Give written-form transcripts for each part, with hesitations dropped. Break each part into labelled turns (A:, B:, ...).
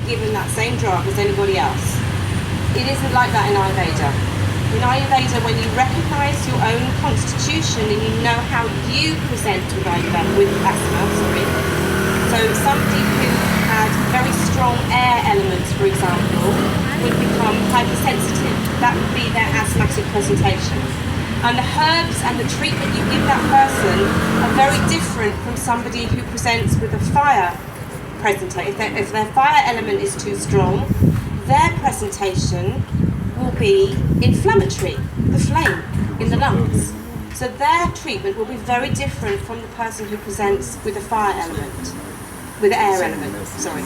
A: given that same drug as anybody else. It isn't like that in Ayurveda. In Ayurveda, when you recognise your own constitution and you know how you present with asthma, so somebody who had very strong air elements, for example, would become hypersensitive. That would be their asthmatic presentation. And the herbs and the treatment you give that person are very different from somebody who presents with a fire presentation. If their fire element is too strong, their presentation will be inflammatory, the flame in the lungs. So their treatment will be very different from the person who presents with a fire element, with an air element, sorry.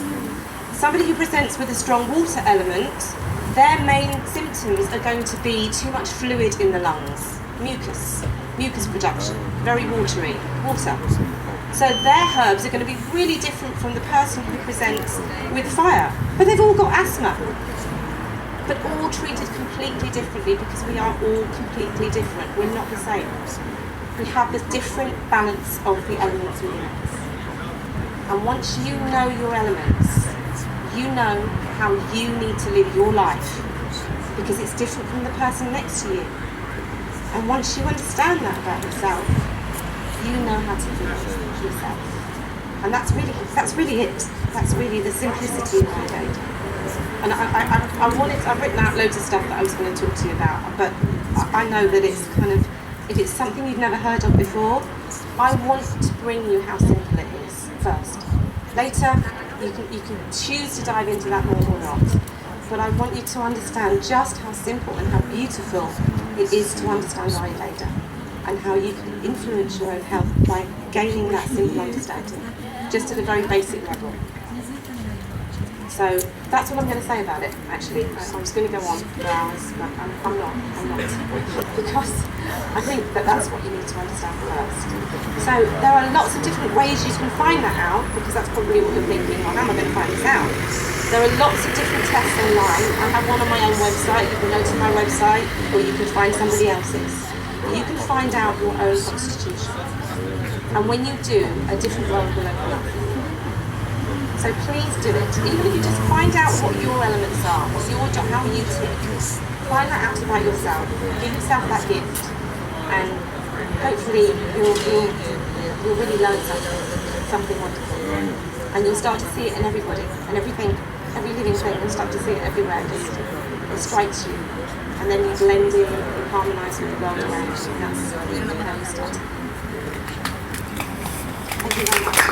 A: Somebody who presents with a strong water element, their main symptoms are going to be too much fluid in the lungs, mucus production, very watery, water. So their herbs are going to be really different from the person who presents with fire. But they've all got asthma, but all treated completely differently because we are all completely different. We're not the same. We have this different balance of the elements within us. And once you know your elements, you know how you need to live your life because it's different from the person next to you. And once you understand that about yourself, you know how to live yourself. And that's really it. That's really the simplicity of Ayurveda. And I've written out loads of stuff that I was going to talk to you about, but I know that it's kind of, if it's something you've never heard of before, I want to bring you how simple it is first. Later, you can choose to dive into that more or not. But I want you to understand just how simple and how beautiful it is to understand Ayurveda and how you can influence your own health by gaining that simple understanding, just at a very basic level. So that's what I'm going to say about it, actually. I was going to go on for hours, but I'm not. Because I think that's what you need to understand first. So there are lots of different ways you can find that out, because that's probably what you're thinking, well, how am I going to find this out? There are lots of different tests online. I have one on my own website. You can go to my website, or you can find somebody else's. You can find out your own constitution. And when you do, a different world will open up. So please do it. Even if you just find out what your elements are, how you tick, find that out about yourself. Give yourself that gift, and hopefully you'll really learn something wonderful. And you'll start to see it in everybody, and everything, every living thing. You'll start to see it everywhere. It strikes you, and then you blend in, you harmonise with the world around you. And that's how you start. Thank you very much.